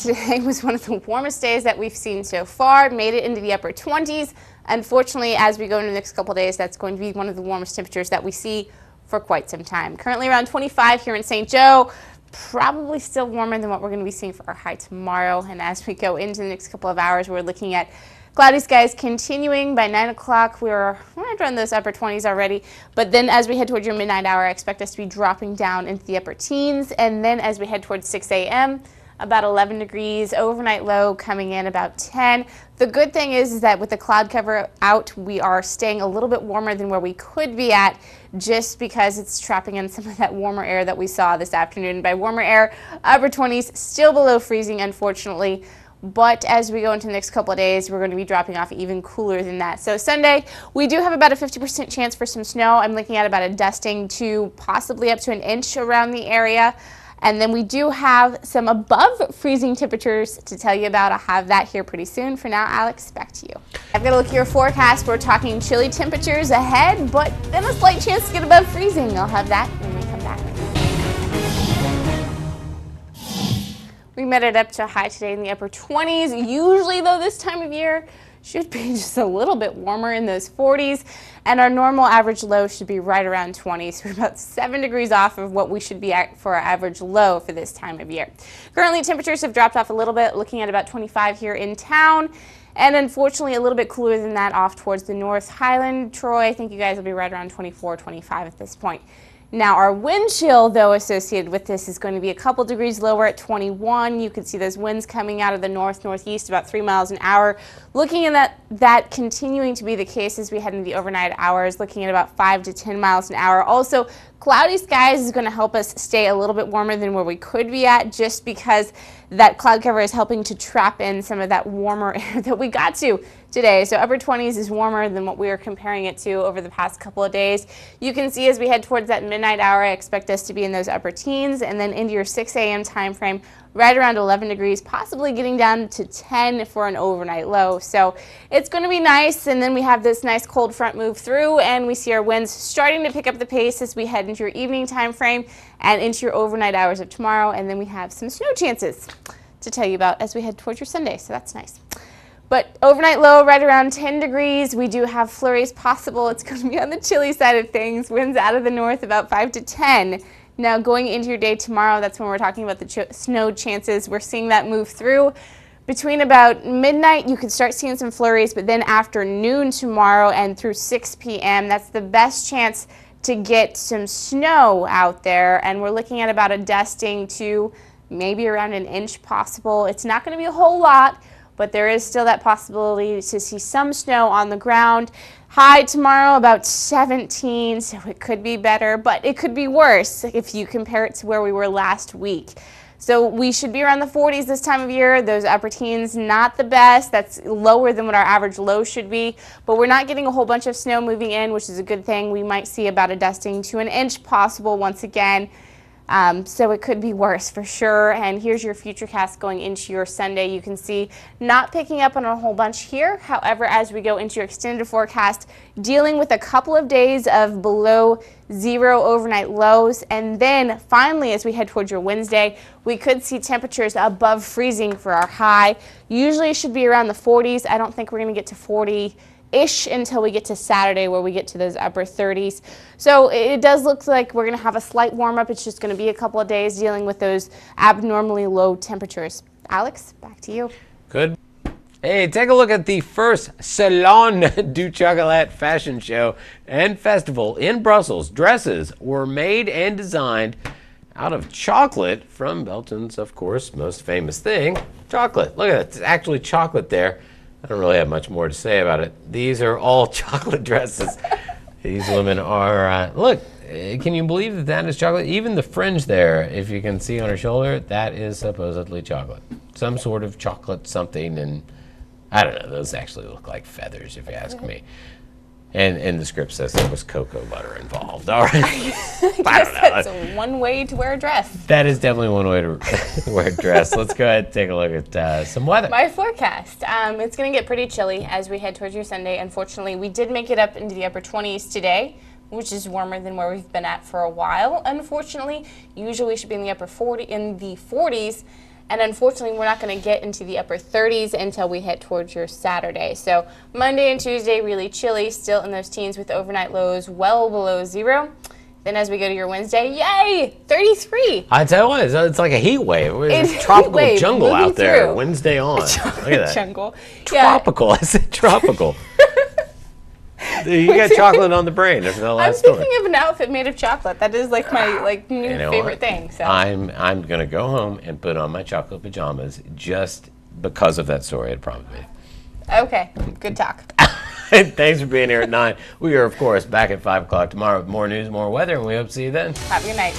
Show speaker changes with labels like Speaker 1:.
Speaker 1: today was one of the warmest days that we've seen so far. Made it into the upper 20s. Unfortunately, as we go into the next couple days, that's going to be one of the warmest temperatures that we see for quite some time. Currently around 25 here in St. Joe. Probably still warmer than what we're going to be seeing for our high tomorrow. And as we go into the next couple of hours, we're looking at cloudy skies continuing. By 9 o'clock, we're right around those upper 20s already. But then as we head towards your midnight hour, I expect us to be dropping down into the upper teens. And then as we head towards 6 a.m., about 11 degrees, overnight low coming in about 10. The good thing is that with the cloud cover out, we are staying a little bit warmer than where we could be at, just because it's trapping in some of that warmer air that we saw this afternoon. By warmer air, upper 20s, still below freezing, unfortunately. But as we go into the next couple of days, we're going to be dropping off even cooler than that. So Sunday, we do have about a 50% chance for some snow. I'm looking at about a dusting to possibly up to an inch around the area. And then we do have some above freezing temperatures to tell you about. I'll have that here pretty soon. For now, Alex, back to you. I've got a look at your forecast. We're talking chilly temperatures ahead, but then a slight chance to get above freezing. I'll have that when we come back. We met it up to a high today in the upper 20s. Usually, though, this time of year should be just a little bit warmer in those 40s. And our normal average low should be right around 20. So we're about 7 degrees off of what we should be at for our average low for this time of year. Currently, temperatures have dropped off a little bit, looking at about 25 here in town. And unfortunately, a little bit cooler than that off towards the North Highland. Troy, I think you guys will be right around 24, 25 at this point. Now, our wind chill, though, associated with this is going to be a couple degrees lower at 21. You can see those winds coming out of the northeast about 3 miles an hour. Looking at that continuing to be the case as we head into the overnight hours, looking at about 5 to 10 miles an hour. Also, cloudy skies is going to help us stay a little bit warmer than where we could be at, just because that cloud cover is helping to trap in some of that warmer air that we got to today. So upper 20s is warmer than what we were comparing it to over the past couple of days. You can see as we head towards that midnight hour, I expect us to be in those upper teens, and then into your 6 a.m. time frame, right around 11 degrees, possibly getting down to 10 for an overnight low. So it's going to be nice, and then we have this nice cold front move through, and we see our winds starting to pick up the pace as we head into your evening time frame and into your overnight hours of tomorrow, and then we have some snow chances to tell you about as we head towards your Sunday, so that's nice. But overnight low right around 10 degrees. We do have flurries possible. It's going to be on the chilly side of things. Winds out of the north about 5 to 10. Now going into your day tomorrow, that's when we're talking about the snow chances. We're seeing that move through. Between about midnight, you can start seeing some flurries, but then after noon tomorrow and through 6 p.m., that's the best chance to get some snow out there. And we're looking at about a dusting to maybe around an inch possible. It's not going to be a whole lot, but there is still that possibility to see some snow on the ground. High tomorrow about 17, so it could be better, but it could be worse if you compare it to where we were last week. So we should be around the 40s this time of year. Those upper teens, not the best. That's lower than what our average low should be, but we're not getting a whole bunch of snow moving in, which is a good thing. We might see about a dusting to an inch possible once again. So it could be worse for sure. And here's your futurecast going into your Sunday. You can see not picking up on a whole bunch here. However, as we go into your extended forecast, dealing with a couple of days of below zero overnight lows. And then finally, as we head towards your Wednesday, we could see temperatures above freezing for our high. Usually it should be around the 40s. I don't think we're going to get to 40-ish until we get to Saturday, where we get to those upper 30s. So it does look like we're going to have a slight warm up. It's just going to be a couple of days dealing with those abnormally low temperatures. Alex, back to you.
Speaker 2: Good. Hey, take a look at the first Salon du Chocolat fashion show and festival in Brussels. Dresses were made and designed out of chocolate from Belgium's, of course, most famous thing, chocolate. Look at it. It's actually chocolate there. I don't really have much more to say about it. These are all chocolate dresses. These women are, look, can you believe that that is chocolate? Even the fringe there, if you can see on her shoulder, that is supposedly chocolate. Some sort of chocolate something, and I don't know, those actually look like feathers if you ask me. And the script says there was cocoa butter involved. All right.
Speaker 1: I guess that's one way to wear a dress.
Speaker 2: That is definitely one way to wear a dress. Let's go ahead and take a look at some weather.
Speaker 1: My forecast, it's going to get pretty chilly as we head towards your Sunday. Unfortunately, we did make it up into the upper 20s today, which is warmer than where we've been at for a while. Unfortunately, usually we should be in the upper 40s. And unfortunately, we're not going to get into the upper 30s until we hit towards your Saturday. So Monday and Tuesday, really chilly, still in those teens with overnight lows well below 0. Then as we go to your Wednesday, yay, 33.
Speaker 2: I tell you what, it's like a heat wave.
Speaker 1: It's
Speaker 2: It's tropical
Speaker 1: heat wave
Speaker 2: jungle
Speaker 1: moving
Speaker 2: out there.
Speaker 1: through.
Speaker 2: Wednesday on. Look at that.
Speaker 1: Jungle.
Speaker 2: Tropical. I said tropical. You got chocolate on the brain after the
Speaker 1: I'm
Speaker 2: last story.
Speaker 1: thinking of an outfit made of chocolate. That is like my new
Speaker 2: You know
Speaker 1: favorite
Speaker 2: what?
Speaker 1: thing. So
Speaker 2: I'm gonna go home and put on my chocolate pajamas just because of that story at prom with me.
Speaker 1: okay, good talk.
Speaker 2: Thanks for being here at 9. We are, of course, back at 5 o'clock tomorrow with more news, more weather, and we hope to see you then.
Speaker 1: Have a good night.